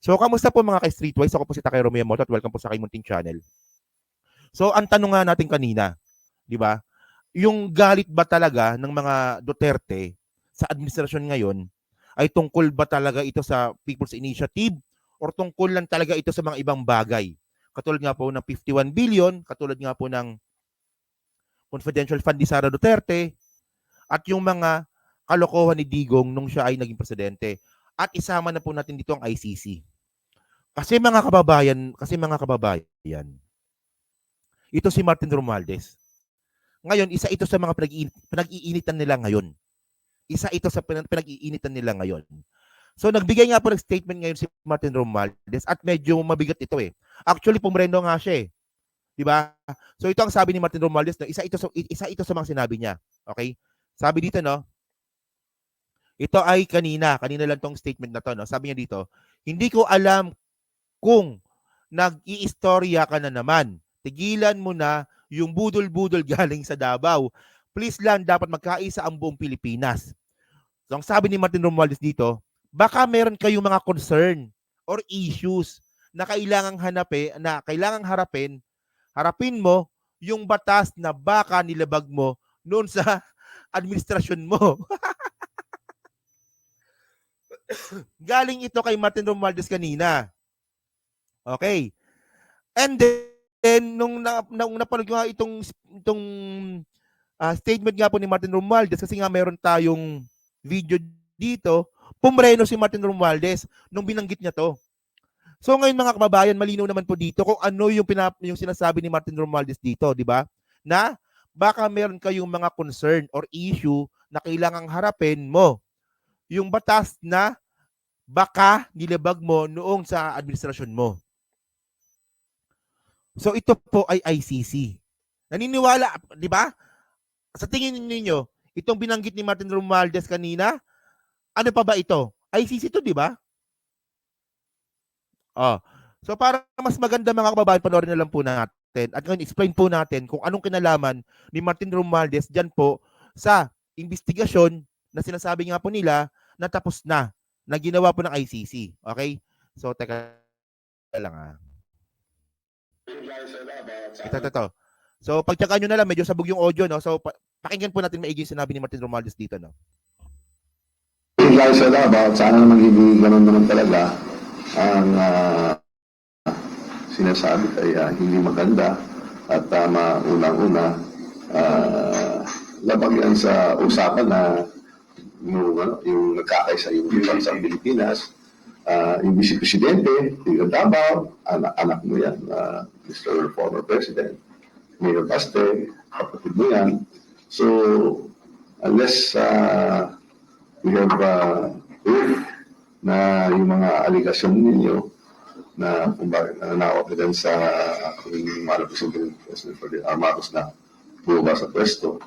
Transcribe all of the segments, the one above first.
So, kamusta po mga ka-Streetwise? Ako po si Takero Miyamoto at welcome po sa aking munting channel. So, ang tanong nga natin kanina, di ba? Yung galit ba talaga ng mga Duterte sa administrasyon ngayon ay tungkol ba talaga ito sa People's Initiative or tungkol lang talaga ito sa mga ibang bagay? Katulad nga po ng 51 billion, katulad nga po ng confidential fund ni Sara Duterte, at yung mga kalokohan ni Digong nung siya ay naging presidente. At isama na po natin dito ang ICC. Kasi mga kababayan, ito si Martin Romualdez. Ngayon, isa ito sa mga pinag-iinitan nila ngayon. Isa ito sa pinag-iinitan nila ngayon. So, nagbigay nga po ng statement ngayon si Martin Romualdez at medyo mabigat ito eh. Actually, pumrendo nga siya eh. Diba? So, ito ang sabi ni Martin Romualdez. No? Isa ito sa mga sinabi niya. Okay? Sabi dito, no? Ito ay kanina lang tong statement na to. No? Sabi niya dito, hindi ko alam kung nag-iistorya ka na naman, tigilan mo na yung budol-budol galing sa Davao. Please lang, dapat magkaisa ang buong Pilipinas. So, ang sabi ni Martin Romualdez dito, baka meron kayong mga concern or issues na kailangang harapin mo yung batas na baka nilabag mo noon sa administrasyon mo. Galing ito kay Martin Romualdez kanina. Okay. And then, nung napanood ko nga itong statement nga po ni Martin Romualdez, kasi nga meron tayong video dito, pumreno si Martin Romualdez nung binanggit niya to. So ngayon mga kababayan, malinaw naman po dito kung ano yung sinasabi ni Martin Romualdez dito, di ba? Na baka meron kayong mga concern or issue na kailangang harapin mo. Yung batas na baka nilabag mo noong sa administrasyon mo. So ito po ay ICC. Naniniwala, di ba? Sa tingin ninyo, itong binanggit ni Martin Romualdez kanina, ano pa ba ito? ICC to, di ba? So para mas maganda mga kababayan, panoorin na lang po natin. At ngayon, explain po natin kung anong kinalaman ni Martin Romualdez dyan po sa investigasyon na sinasabi nga po nila na tapos na ginawa po ng ICC. Okay? So, teka lang Ito. So, pagtsakaan nyo na lang, medyo sabog yung audio, no? So, pakinggan po natin maigi sinabi ni Martin Romualdez dito, no? Guys, about sana naman hindi ganun naman talaga ang sinasabi ay hindi maganda at unang-una labag yan sa usapan na yung nagkakaisa yung sa Pilipinas, yung Vice Presidente, Tigre Davao, anak mo yan, Mr. Former President, Mayor Baste, kapatid mo yan. So, unless we have proof na yung mga aligasyon ninyo na kung bakit nananawag ka din sa President Marcos na bumaba sa pwesto,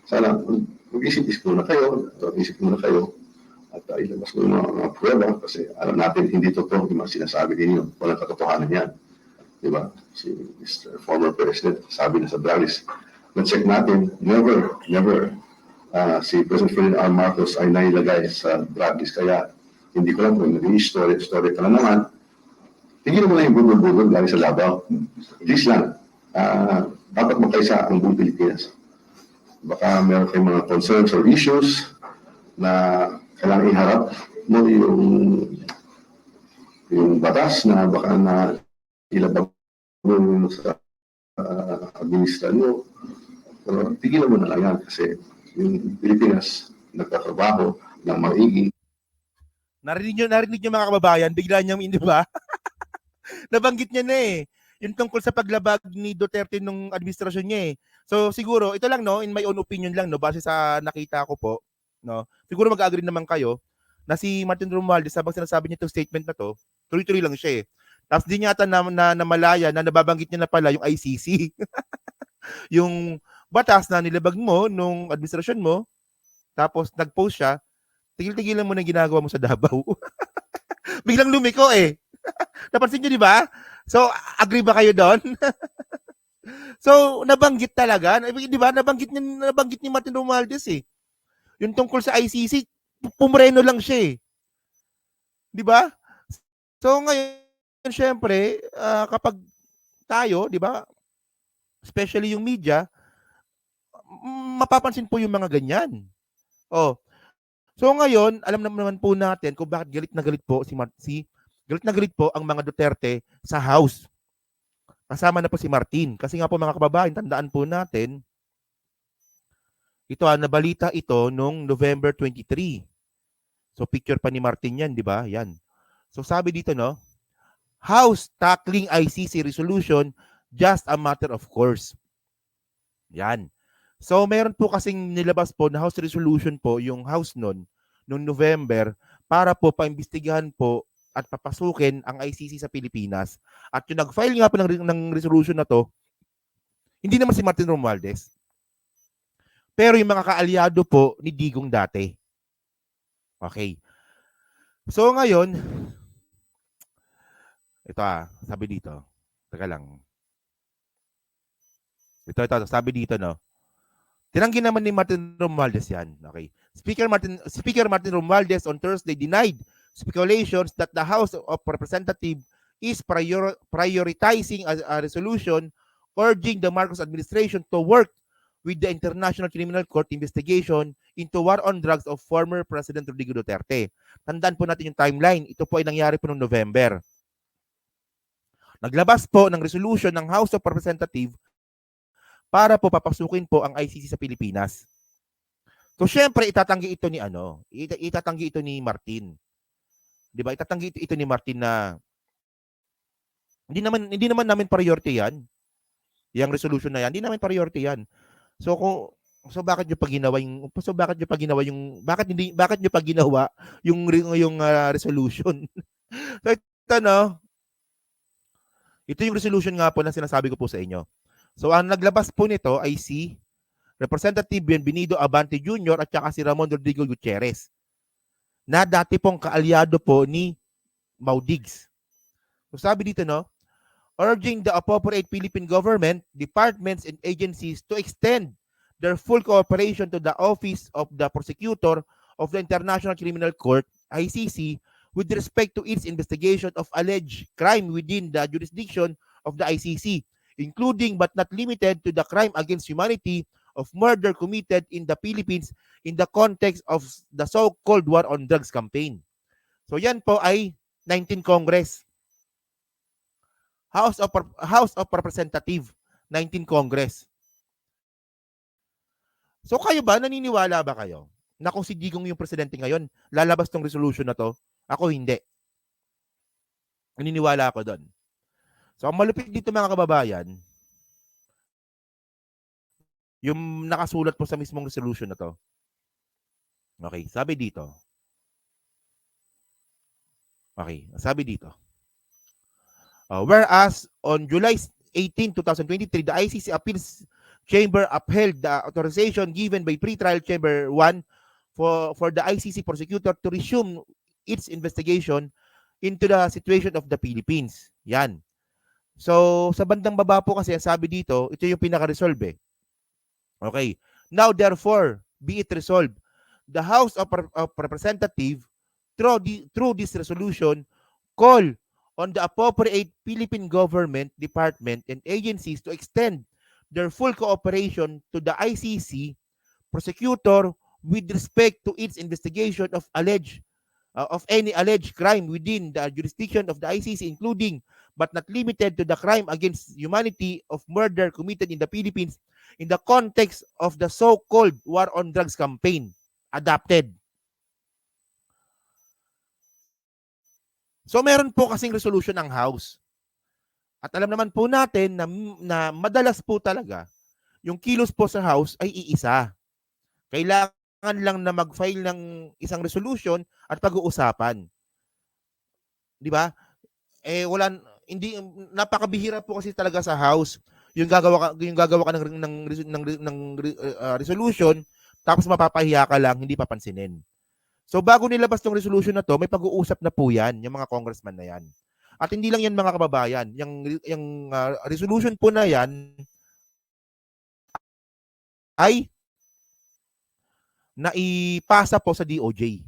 sana mag-isip-isip muna kayo, at ilabas mo yung mga prueba kasi alam natin hindi totoo yung mga sinasabi ninyo. Walang katotohanan yan. Diba? Si Mr. Former President, sabi na sa Bralis, na-check natin, never, si President Ferdinand R. Marcos ay nailagay sa drug list. Kaya hindi ko lang kung nag-i-story ka na naman. Tingin mo na yung budol-budol galing sa Davao. Please lang, dapat magkaisa ang buong Pilipinas. Baka meron kayong mga concerns or issues na kailangan iharap mo yung batas na baka na ilabag mo sa administrasyon mo. Pero tigilan mo na lang yan kasi yung Pilipinas nagtatrabaho ng maigi. Narinig nyo mga kababayan, bigla niyang, di ba? Nabanggit niya na eh. Yung tungkol sa paglabag ni Duterte nung administrasyon niya eh. So siguro, ito lang no, in my own opinion lang no, base sa nakita ko po, no. Siguro mag-agree naman kayo na si Martin Romualdez, habang sinasabi niya itong statement na to, tuloy-tuloy lang siya eh. Tapos di niya ata na malaya na nababanggit niya na pala yung ICC. Yung batas na nilabag mo nung administrasyon mo, tapos nag-post siya, tigil-tigilan mo na ginagawa mo sa Davao. Biglang lumiko eh. Napansin niyo, di ba? So, agree ba kayo doon? So, nabanggit talaga. Di ba? Nabanggit ni Martin Romualdez eh. Yung tungkol sa ICC, pumreno lang siya eh. Di ba? So ngayon, syempre, kapag tayo, di ba, especially yung media, mapapansin po yung mga ganyan. Oh, so ngayon, alam naman po natin kung bakit galit na galit po galit na galit po ang mga Duterte sa House. Kasama na po si Martin. Kasi nga po mga kababayan, tandaan po natin, ito nabalita ito nung November 23. So picture pa ni Martin yan, di ba? Yan. So sabi dito, no, House tackling ICC resolution just a matter of course. Yan. So meron po kasing nilabas po na House resolution po, yung House noon November, para po paimbestigahan po at papasukin ang ICC sa Pilipinas. At yung nag-file nga po ng resolution na to, hindi naman si Martin Romualdez, pero yung mga kaalyado po ni Digong dati. Okay. So ngayon, ito sabi dito. Teka lang. Ito, sabi dito, no. Tinanggi naman ni Martin Romualdez yan. Okay. Speaker Martin Romualdez on Thursday denied speculations that the House of Representatives is prioritizing a resolution urging the Marcos administration to work with the International Criminal Court investigation into war on drugs of former President Rodrigo Duterte. Tandaan po natin yung timeline. Ito po ay nangyari po noong November. Naglabas po ng resolution ng House of Representatives para po papasukin po ang ICC sa Pilipinas. So syempre itatanggi ito ni Martin. 'Di ba? Itatanggi ito ni Martin na hindi naman namin priority 'yan. Yang resolution na 'yan, hindi namin priority 'yan. Bakit niyo pa ginawa yung resolution? So ito yung resolution nga po na sinasabi ko po sa inyo. So ang naglabas po nito ay si Representative Bienvenido Abante Jr. at saka si Ramon Rodrigo Gutierrez, na dati pong kaalyado po ni Maudigs. So sabi dito, no, urging the appropriate Philippine government, departments, and agencies to extend their full cooperation to the Office of the Prosecutor of the International Criminal Court, ICC, with respect to its investigation of alleged crime within the jurisdiction of the ICC, including but not limited to the crime against humanity of murder committed in the Philippines in the context of the so-called war on drugs campaign. So yan po ay 19 Congress. House of Representative, 19 Congress. So kayo ba, naniniwala ba kayo na kung si Digong yung presidente ngayon, lalabas tong resolution na to? Ako hindi. Naniniwala ako doon. So ang malupit dito mga kababayan, yung nakasulat po sa mismong resolution na to. Okay, sabi dito. Whereas on July 18, 2023, the ICC Appeals Chamber upheld the authorization given by Pretrial Chamber 1 for the ICC prosecutor to resume its investigation into the situation of the Philippines. Yan. So, sa bandang baba po kasi, sabi dito, ito yung pinaka-resolve eh. Okay. Now, therefore, be it resolved, the House of Representatives, through this resolution, call on the appropriate Philippine government, department, and agencies to extend their full cooperation to the ICC prosecutor with respect to its investigation of any alleged crime within the jurisdiction of the ICC, including but not limited to the crime against humanity of murder committed in the Philippines in the context of the so-called war on drugs campaign adopted. So meron po kasing resolution ng House. At alam naman po natin na madalas po talaga yung kilos po sa House ay iisa. Kailangan lang na mag-file ng isang resolution at pag-uusapan. 'Di ba? Hindi napakabihira po kasi talaga sa House yung gagawa ka ng resolution tapos mapapahiya ka lang, hindi papansinin. So bago nilabas tong resolution na to, may pag-uusap na po yan, yung mga congressman na yan. At hindi lang yan mga kababayan, yung resolution po na yan ay naipasa po sa DOJ.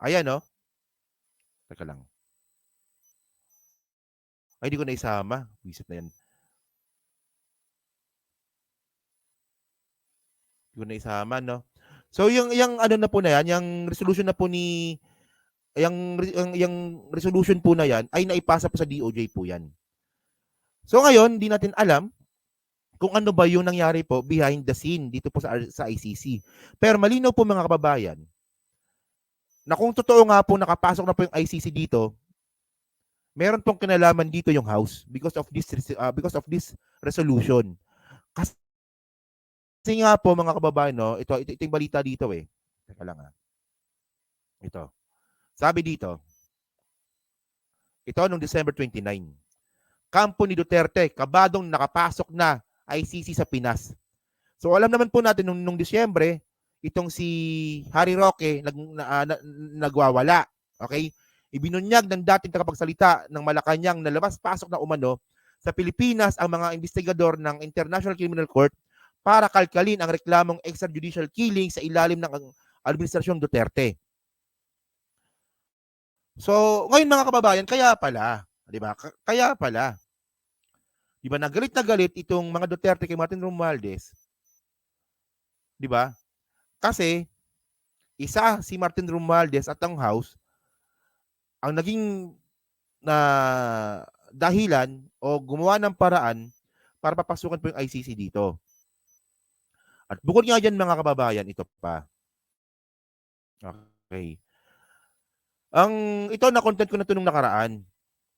Ayan, no? Teka lang. Ay, hindi ko na isama. Visit na yan. Hindi ko na isama, no? So, yung ano na po na yan, yung resolution na po ni, yung resolution po na yan, ay naipasa po sa DOJ po yan. So, ngayon, di natin alam kung ano ba yung nangyari po behind the scene dito po sa ICC. Pero malinaw po mga kababayan, na kung totoo nga po nakapasok na po yung ICC dito, meron pong kinalaman dito yung House because of this resolution. Kasi nga po mga kababayan, no, ito yung balita dito eh. Teka lang Ito. Sabi dito, ito nung December 29. Kampo ni Duterte, kabadong nakapasok na ICC sa Pinas. So alam naman po natin nung Disyembre, itong si Harry Roque nagwawala. Okay? Ibinunyag ng dating tagapagsalita ng Malacanang na labas-pasok na umano sa Pilipinas ang mga investigador ng International Criminal Court para kalkalin ang reklamong extrajudicial killing sa ilalim ng administrasyong Duterte. So, ngayon mga kababayan, kaya pala, 'di ba? Kaya pala. 'Di ba nagalit na galit itong mga Duterte kay Martin Romualdez? 'Di ba? Kasi isa si Martin Romualdez at ang House ang naging na dahilan o gumawa ng paraan para papasukan po yung ICC dito. At bukod nga dyan mga kababayan, ito pa. Okay. Ito na content ko na ito nung nakaraan.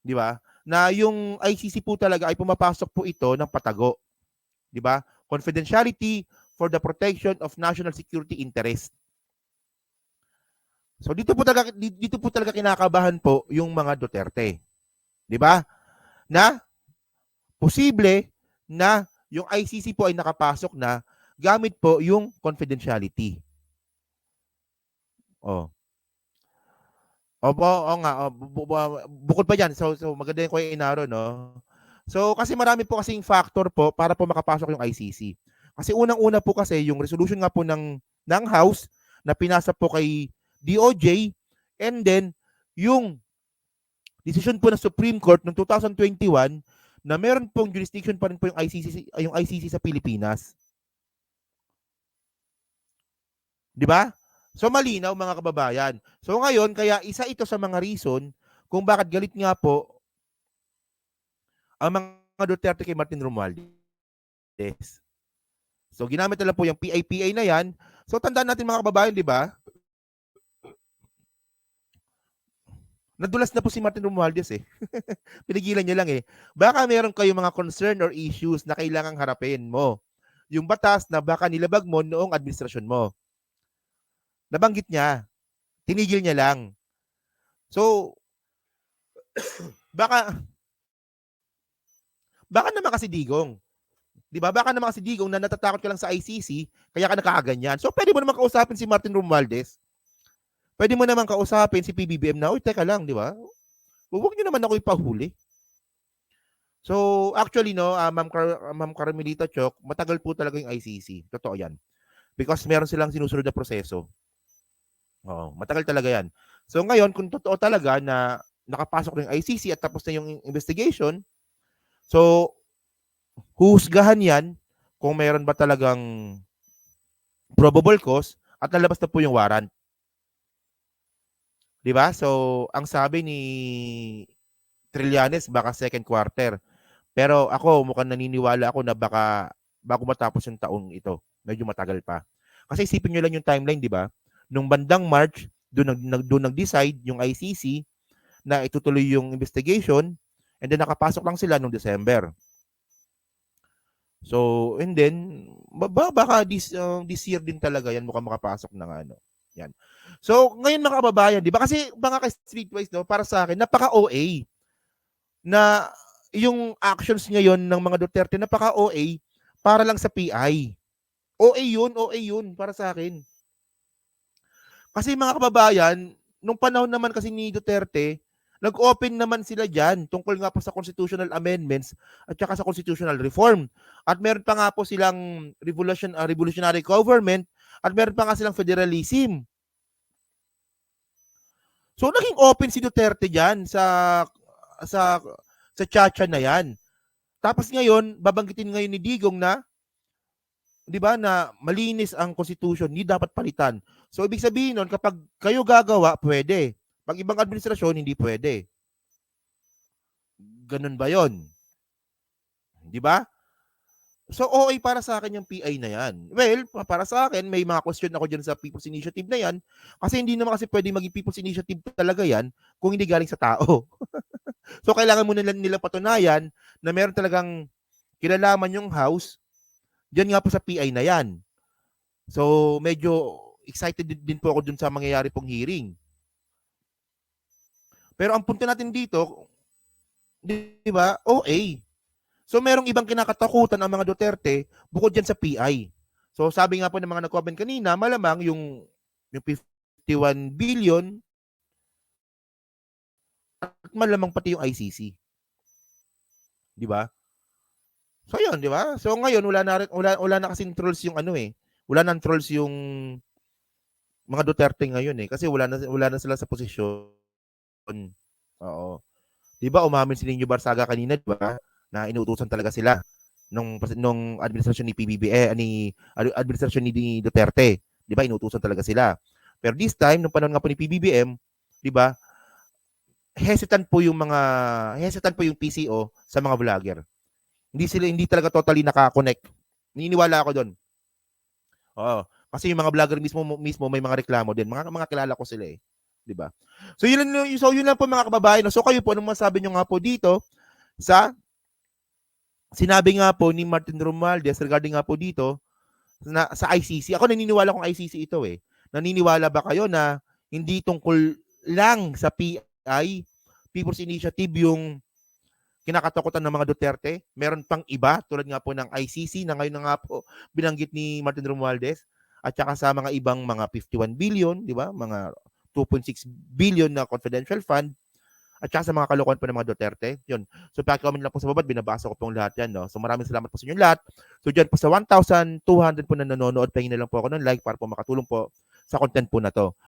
Di ba? Na yung ICC po talaga ay pumapasok po ito ng patago. Di ba? Confidentiality for the protection of national security interest. So dito po talaga kinakabahan po yung mga Duterte. 'Di ba? Na posible na yung ICC po ay nakapasok na gamit po yung confidentiality. Oh. Bukod pa diyan. So maganda yung Kuya Inaro, no? So kasi marami po kasing factor po para po makapasok yung ICC. Kasi unang-una po kasi yung resolution nga po ng House na pinasa po kay DOJ, and then yung decision po ng Supreme Court noong 2021 na meron pong jurisdiction pa rin po yung ICC sa Pilipinas. 'Di ba? So malinaw mga kababayan. So ngayon kaya isa ito sa mga reason kung bakit galit nga po ang mga Duterte kay Martin Romualdez. So ginamit na lang po yung PIPA na yan. So tandaan natin mga kababayan, 'di ba? Nadulas na po si Martin Romualdez eh. Pinigilan niya lang eh. Baka meron kayong mga concern or issues na kailangang harapin mo. Yung batas na baka nilabag mo noong administrasyon mo. Nabanggit niya. Tinigil niya lang. So, baka naman kasi digong. 'Di ba? Baka naman kasi digong na natatakot ka lang sa ICC, kaya ka nakakaganyan. So, pwede mo naman kausapin si Martin Romualdez. Pwede mo naman kausapin si PBBM na, uy, teka lang, di ba? Huwag niyo naman ako ipahuli. So, actually, no, Ma'am Carmelita Chok, matagal po talaga yung ICC. Totoo yan. Because meron silang sinusunod na proseso. Oo, matagal talaga yan. So, ngayon, kung totoo talaga na nakapasok na yung ICC at tapos na yung investigation, so, husgahan yan kung meron ba talagang probable cause at nalabas na po yung warrant. 'Di ba? So, ang sabi ni Trillanes baka second quarter. Pero ako mukhang naniniwala ako na baka bago matapos yung taong ito. Medyo matagal pa. Kasi isipin niyo lang yung timeline, 'di ba? Nung bandang March, doon nag-decide yung ICC na itutuloy yung investigation, and then nakapasok lang sila nung December. So, and then baka this year din talaga yan mukhang makapasok ng ano. Yan. So, ngayon mga kababayan, di ba? Kasi mga ka-streetwise, no, para sa akin, napaka-OA na yung actions ngayon ng mga Duterte, napaka-OA para lang sa PI. OA yun para sa akin. Kasi mga kababayan, nung panahon naman kasi ni Duterte, nag-open naman sila dyan tungkol nga po sa constitutional amendments at saka sa constitutional reform. At meron pa nga po silang revolutionary government at meron pa nga silang federalism. So naging open si Duterte diyan sa sa tsa na yan. Tapos ngayon, babanggitin ngayon ni Digong na, di ba, na malinis ang constitution, hindi dapat palitan. So, ibig sabihin nun, kapag kayo gagawa, pwede. Pag ibang administrasyon, hindi pwede. Ganun ba yon? Di ba? So, OA para sa akin yung PI na yan. Well, para sa akin, may mga question ako dyan sa People's Initiative na yan. Kasi hindi naman kasi pwede maging People's Initiative talaga yan kung hindi galing sa tao. So, kailangan mo nilang patunayan na meron talagang kinalaman yung House. Diyan nga po sa PI na yan. So, medyo excited din po ako dun sa mangyayari pong hearing. Pero ang punto natin dito, di ba, OA. So, merong ibang kinakatakutan ang mga Duterte bukod dyan sa PI. So, sabi nga po ng mga nag-comment kanina, malamang yung 51 billion at malamang pati yung ICC. Di ba? So, yun, di ba? So, ngayon, wala na kasing trolls yung ano eh. Wala nang trolls yung mga Duterte ngayon eh. Kasi wala na sila sa posisyon. Oo. Di ba, umamin si Nino Barsaga kanina, di ba? Na inuutusan talaga sila nung administrasyon ni administrasyon ni Duterte, 'di ba? Inuutusan talaga sila. Pero this time nung panahon nga po ni PBBM, 'di ba? Hesitant po yung PCO sa mga vlogger. Hindi talaga totally naka-connect. Naniniwala ako doon. Oo. Kasi yung mga vlogger mismo may mga reklamo din. Mga kilala ko sila eh, 'di ba? So yun lang po mga kababayan. So kayo po anong masabi niyo nga po dito sa sinabi nga po ni Martin Romualdez regarding nga po dito na sa ICC. Ako naniniwala kong ICC ito eh. Naniniwala ba kayo na hindi tungkol lang sa PI, People's Initiative, yung kinakatakutan ng mga Duterte? Meron pang iba tulad nga po ng ICC na ngayon na nga po binanggit ni Martin Romualdez at saka sa mga ibang mga 51 billion, di ba? Mga 2.6 billion na confidential fund. At saka sa mga kalokohan po ng mga Duterte. Yun. So, pa-comment lang po sa baba, binabasa ko pong lahat yan. No? So, maraming salamat po sa inyo lahat. So, dyan po sa 1,200 po na nanonood, pahingin na lang po ako ng like para po makatulong po sa content po na to.